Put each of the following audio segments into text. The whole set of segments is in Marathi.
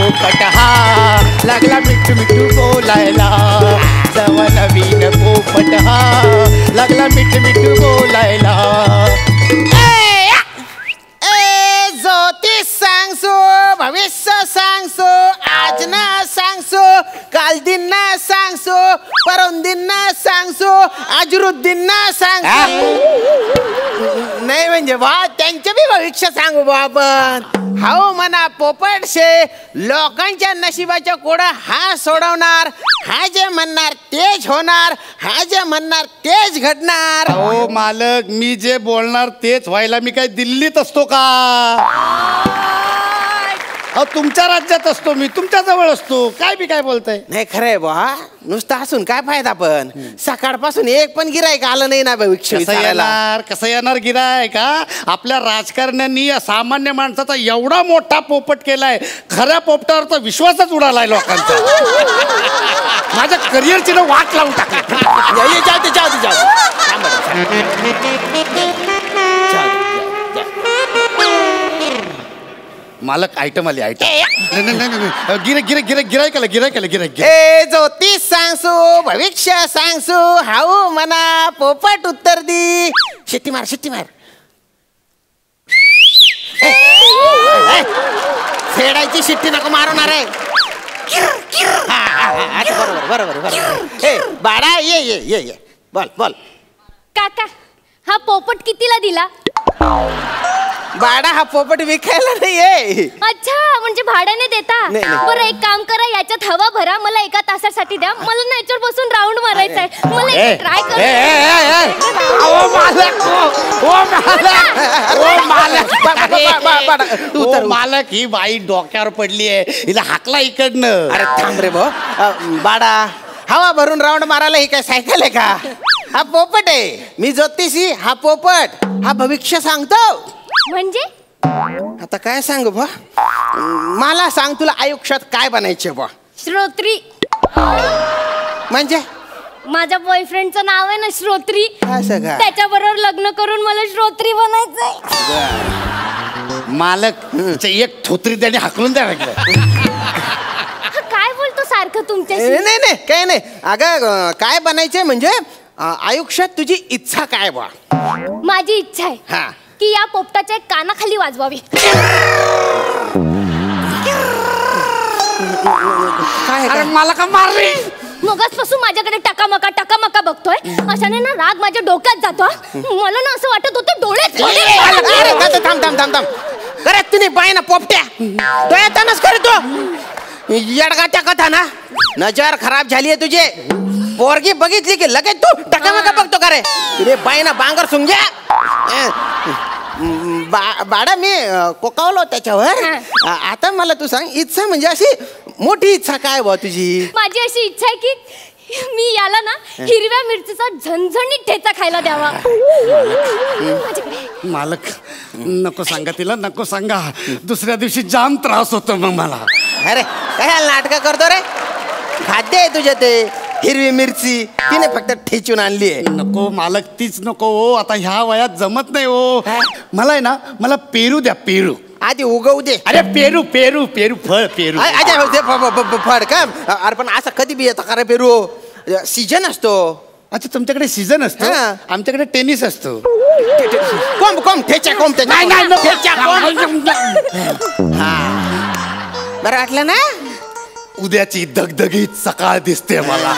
पोपट हा लागला मिठू मिठू बोलायला जवा नवीन पोपट हा लागला मिठू मिठू बोलायला ज्योतिष सांगसो भविष्य सांगसो आज ना सांगसो काल दिन ना सांगसो परम दिन ना सांगसो अजरुद्दीन ना सांगसो नाही म्हणजे बा त्यांचे बी भविष्य सांगू बा आपण हाऊ म्हणा पोपट शे लोकांच्या नशिबाच्या कोडा हा सोडवणार हा जे म्हणणार तेच होणार हा जे म्हणणार तेच घडणार हो मालक मी जे बोलणार तेच व्हायला मी काय दिल्लीत असतो का अहो तुमच्या राज्यात असतो मी तुमच्या जवळ असतो काय बी काय बोलताय नाही खरंय बा नुसतं असून काय फायदा पण सकाळपासून एक पण गिरायक आलं नाही ना कसं येणार गिरायक का आपल्या राजकारण्यांनी या सामान्य माणसाचा एवढा मोठा पोपट केलाय खऱ्या पोपटावरचा विश्वासच उडालाय लोकांचा माझ्या करिअरची ना वाट लावून टाकली मालक आयटम आली आयटम गिरायक ज्योतिष सांगसो भविष्य सांगसो हाऊ म्हणा पोपट उत्तर दी शिट्टी मार फेडायची शिट्टी नको मारणार आहे बरोबर बाळा ये बोल काका हा पोपट कितीला दिला बाळा हा पोपट विकायला नाहीये अच्छा म्हणजे भाड्याने देता बरं एक काम करा याच्यात हवा भरा मला एका तासासाठी द्या मला नाहीतर बसून राऊंड मारायचा आहे मला ट्राय कर मालक ही बाई डोक्यावर पडली आहे हिला हाकला इकडनं अरे थांब रे बाळा हवा भरून राऊंड मारायला ही काय सायकल आहे का हा पोपट आहे मी ज्योतिषी हा पोपट हा भविष्य सांगतो म्हणजे आता काय सांगू बा मला सांग तुला आयुष्यात काय बनायचे बा श्रोत्री म्हणजे माझ्या बॉयफ्रेंडचं नाव आहे ना श्रोत्री असं का त्याच्याबरोबर लग्न करून मला श्रोत्री बनायचंय मालक एक थोत्री त्याने हाकलून द्या काय बोलतो सारखं तुमच्याशी नाही काय नाही अगं काय बनायचंय म्हणजे आयुष्यात तुझी इच्छा काय बा माझी इच्छा आहे हा की या पोपटाच्या कानाखाली वाजवावी काय मला का मारली मगाचपासून माझ्याकडे टकामका बघतोय अशाने ना राग माझ्या डोक्यात जातो मला ना असं वाटत होतं डोळे थांब करे तुम्ही बाय ना पोपट्या डोळ्यातच करतो येडगाच्या कथा ना नजर खराब झाली आहे तुझे पोरगी बघितली की लगेच तू टकामका बघतो का रे तुझे बाई ना बांगर सुंग्या बाळा मी कोकावलो त्याच्यावर आता मला तू सांग इच्छा म्हणजे अशी मोठी इच्छा काय बा तुझी माझी अशी इच्छा आहे की मी याला ना हिरव्या मिरचीचा झणझणीत ठेचा खायला द्यावा मालक नको सांगा तिला नको सांगा दुसऱ्या दिवशी जाम त्रास होतो मग मला अरे काय नाटक करतो रे खाद्य आहे तुझ्या ते हिरवी मिरची तिने फक्त ठेचून आणली आहे नको मालक तीच नको हो आता ह्या वयात जमत नाही हो मला आहे ना मला पेरू द्या पेरू आधी उगवू दे अरे पेरू पेरू पेरू फळ पेरू फळ का अरे पण असं कधी बी येतं का रे पेरू सीजन असतो अच्छा तुमच्याकडे सीझन असतो आमच्याकडे टेनिस असतो कोंब ठेचा कोंब बरं वाटलं ना उद्याची दगदगीत सकाळ दिसते मला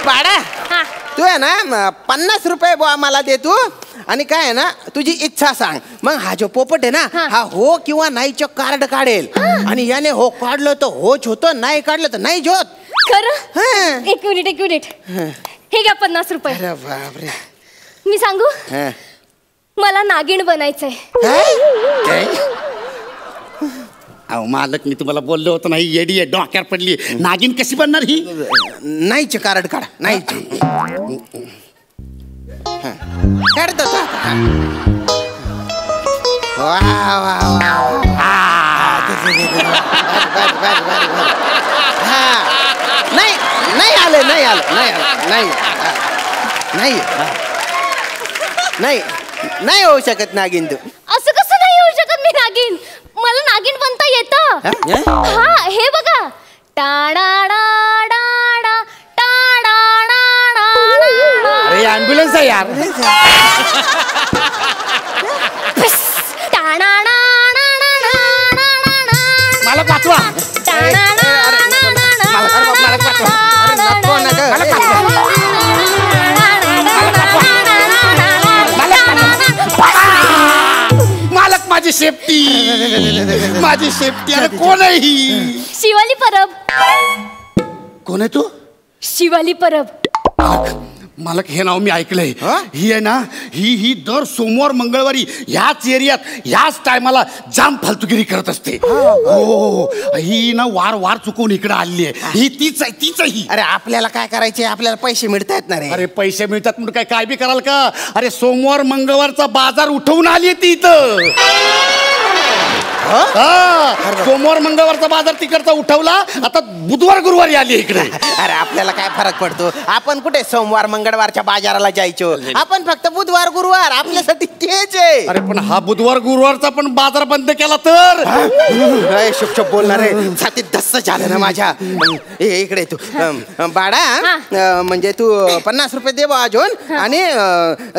बाळा तू आहे ना 50 रुपये बुवा मला दे तू आणि काय आहे ना तुझी इच्छा सांग मग हा जो पोपट आहे ना हा हो किंवा नाहीचं कार्ड काढेल आणि याने हो काढलं तर होच होतं नाही काढलं तर नाही होत खरं एक मिनिट हे घ्या 50 रुपये अरे बापरे मी सांगू मला नागिण बनायचंय अहो मालक मी तुम्हाला बोललो होतो नाही येडी आहे डोक्यावर पडली नागिन कशी बनणार ही नाहीचे कार्ड काढ नाही काढतो नाही होऊ शकत नागिन तू असं कसं नाही होऊ शकत मी नागिन नागिन बनता येतं. हा हे बघा. अरे ॲम्ब्युलन्स आहे यार. मला पाठवा. मालक माझी सेफ्टी, माझी सेफ्टी. अरे कोण आहे ही? शिवाली परब. कोण आहे तू? शिवाली परब. मालक हे नाव मी ऐकलंय. ही आहे ना, ही दर सोमवार मंगळवारी ह्याच एरियात ह्याच टायमाला जाम फालतुगिरी करत असते. हो, ही ना वार चुकवून इकडे आली आहे. ही तीच आहे ही. अरे आपल्याला काय करायचे? आपल्याला पैसे मिळतायत ना रे. अरे पैसे मिळतात म्हणून काय बी कराल का? अरे सोमवार मंगळवारचा बाजार उठवून आली आहे ती इथं. सोमवार मंगळवारचा बाजार तिकडचा उठवला, आता बुधवार गुरुवारी आली इकडे. अरे आपल्याला काय फरक पडतो? आपण कुठे सोमवार मंगळवारच्या बाजाराला जायचो? आपण फक्त बुधवार गुरुवार आपल्यासाठी तेच आहे. अरे पण हा बुधवार गुरुवारचा पण बाजार बंद केला तर? शुभ बोलणार आहे. छातीत धस्स झालं ना माझ्या. इकडे तू बाळा, म्हणजे तू 50 रुपये दे बा अजून, आणि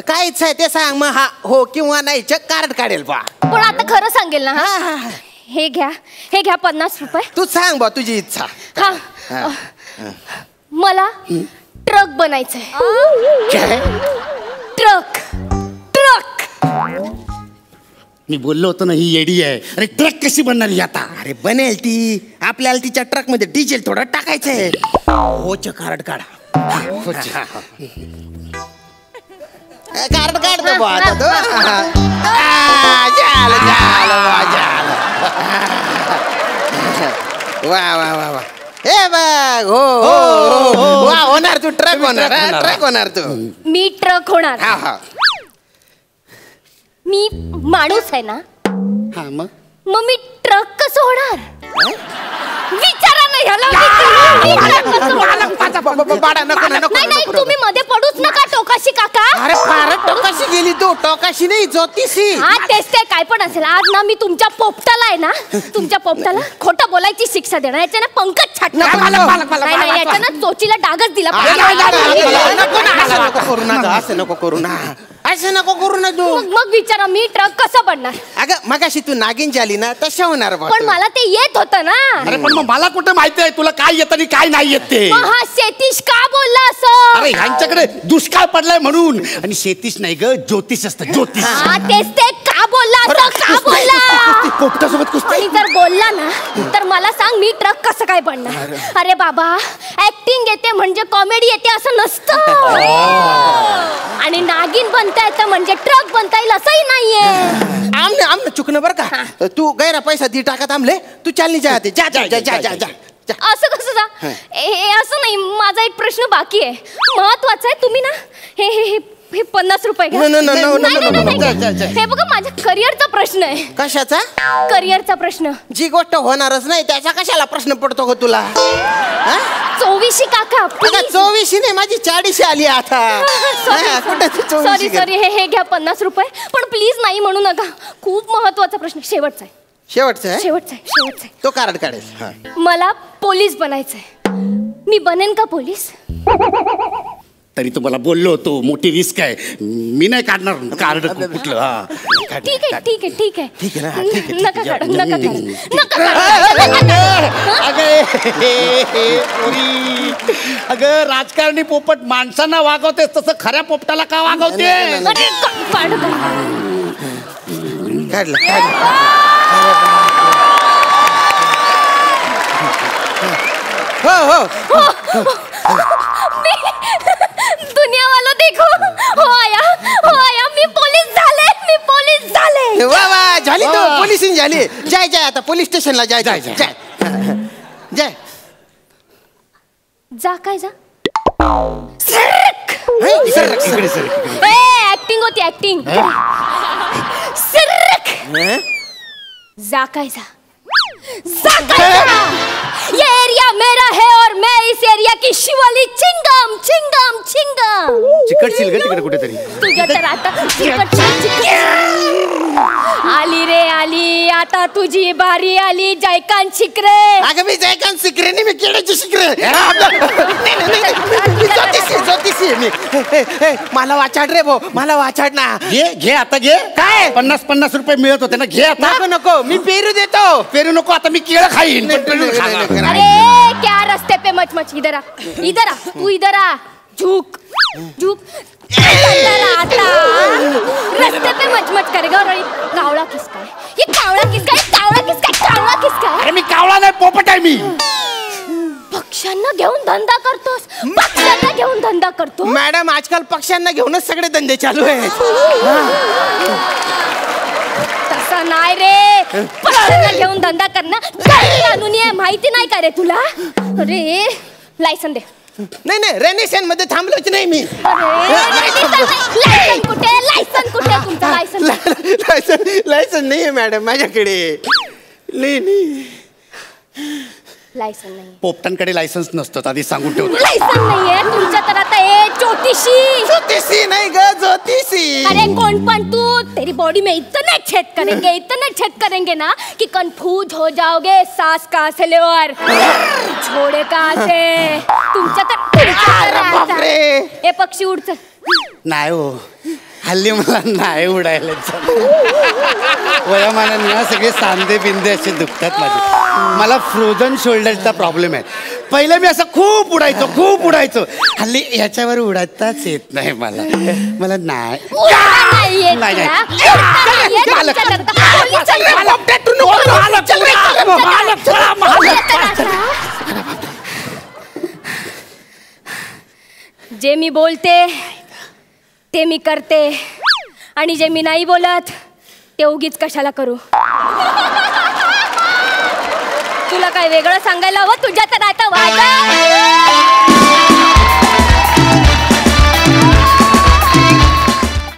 काय इच्छा आहे ते सांग, मग हा हो किंवा नाही चेक कार्ड काढेल बा. पण आता खरं सांगेल ना. हे घ्या 50 रुपये. तू सांग बा तुझी इच्छा. हा मला ट्रक बनायचंय. ट्रक. मी बोललो होतो ना ही येडी आहे. अरे ट्रक कशी बनणार ही आता? अरे बनेल ती. आपल्याला तिच्या ट्रक मध्ये डिझेल थोडं टाकायचंय. होच कार्ड काढ. कार्ड काढतो बा आता तो. वा वा वा वा. हे बघ. हो वा, होणार तू. ट्रक होणार तू. मी ट्रक होणार. मी माणूस आहे ना. हा मग मी ट्रक कसं होणार? विचारा ना ह्याला. नाही तुम्ही मध्ये पडूच नका टोकाशी काका. अरे फारच टोकाशी गेली तू. टोकाशी नाही, ज्योतिषी. हा तेच ते काय पण असेल. आज ना मी तुमच्या पोपटाला आहे ना, तुमच्या पोपटाला खोटं बोलायची शिक्षा देणार. याच्यानं पंकज छाटणार. नाही याच्यानं चोचीला डागच दिला. असं नको करू ना. असं नको करू ना तू. मग विचारा मी ट्रक कसं बनणार? अगं मगाशी तू नागिन झाली ना, तशा होणार. पण मला ते येत होतं ना. अरे पण मग मला कुठे माहिती आहे तुला काय येत आणि काय नाही येत ते? हा शेतीश का बोलला असं? अरे ह्यांच्याकडे दुष्काळ पडलाय म्हणून. आणि शेतीश नाही ग, ज्योतिष असतं. ज्योतिष. हा तेच ते का बोलला असं? का बोलला? पोपटासोबत कुस्ती. आणि जर बोलला ना तर मला सांग मी ट्रक कसं काय बनणार? अरे बाबा, ऍक्टिंग येते म्हणजे कॉमेडी येते असं नसतं. आणि नागिन बनता येतं म्हणजे ट्रक बनता येईल असंही नाहीये. आमने चुकणं बरं का. तू गैरा पैसा दी टाकत आमले. तू चालनी जा. असं कसं जा? हे असं नाही. माझा एक प्रश्न बाकी आहे, महत्वाचा आहे. तुम्ही ना हे 50 रुपये घ्या. हे बघा माझ्या करिअरचा प्रश्न आहे. कशाचा? करिअरचा प्रश्न. जी गोष्ट होणारच नाही त्याचा कशाला प्रश्न पडतो ग तुला? 24 काका. 24 नाही, माझी 40 आली आता. सॉरी हे घ्या 50 रुपये. पण प्लीज नाही म्हणू नका. खूप महत्वाचा प्रश्न. शेवटचा आहे. तो कार्ड काढेल. मला पोलीस बनायचंय. मी बनेन का पोलीस? तरी तुम्हाला बोललो होतो मोठी रिस्क आहे. मी नाही काढणार कार्ड कुठलं. ठीक आहे. नका काढू. अगं राजकारणी पोपट माणसांना वागवते तसं खऱ्या पोपटाला का वागवते? काढलं. हो दुनिया वाला देखो. हो आया मी पोलीस झाले. वा वा, झाली तू पोलिसिंग झाली. जाय आता पोलीस स्टेशनला जाय. जा काय जा. ऍक्टिंग होती ऍक्टिंग. जा काय जा. ये एरिया मेरा है और मैं इस एरिया की शिवाली चिंगम. चिकट शील ग तिकडे कुठेतरी. तुझ्या तर आता चिकट. आली रे आली, आता तुझी बारी आली जयकांत शिकरे. अगं मी जयकांत शिकरे नाही, मी केळ्याची शिकरे. ज्योतिषी मी. मला वाचाड रे भाऊ, मला वाचाड ना. घे आता घे. काय? 50-50 रुपये मिळत होते ना, घे आता. नको नको, मी पेरू देतो. पेरू नको, आता मी केळं खाईन. अरे क्या रस्ते पे मच इधर आ, इधर आ, तू इधर आ. झुक झुक आता रस्ते पे मच करेगा. और कावळा किसका है? ये कावळा किसका है? कावळा किसका है? कावळा किसका है? अरे मी कावळा नाही, पोपट आहे मी. पक्ष्यांना घेऊन धंदा करतोस? पक्ष्यांना घेऊन धंदा करतो? मॅडम आजकाल पक्ष्यांना घेऊनच सगळे धंदे चालू आहेत. तसं नाही रे, पक्ष्यांना घेऊन धंदा करणं कानूनी आहे, माहिती नाही का रे तुला? अरे लायसन दे. नाही नाही, रेनेशन मध्ये थांबलोच नाही मी. लायसन कुठे? लायसन कुठे तुमचं? लायसन लायसन नाही आहे मॅडम माझ्याकडे. नाही लायसन नाही. पोपटांकडे लायसन्स नसतं, आधी सांगून ठेवतो. लायसन नाहीये तुमच्या तर आता. ए ज्योतिषी नाही ग, ज्योतिषी. अरे कौन पण तू, तेरी बॉडी में इतने छेद करेंगे ना कि कंफ्यूज हो जाओगे. सांस कहाँ से ले और छोड़े कहाँ से. तुमच्या तर ए पक्षी उडच नाही हो, हल्ली मला नाही उडायला. वयामानाने ना सगळे सांधे बिंदे असे दुखतात माझे. मला फ्रोझन शोल्डरचा प्रॉब्लेम आहे. पहिले मी असं खूप उडायचो. हल्ली ह्याच्यावर उडताच येत नाही मला. नाही. जे मी बोलते ते मी करते, आणि जे मी नाही बोलत ते उगीच कशाला करू. तुला काय वेगळं सांगायला हवं? तुझ्या तर आता वाजा.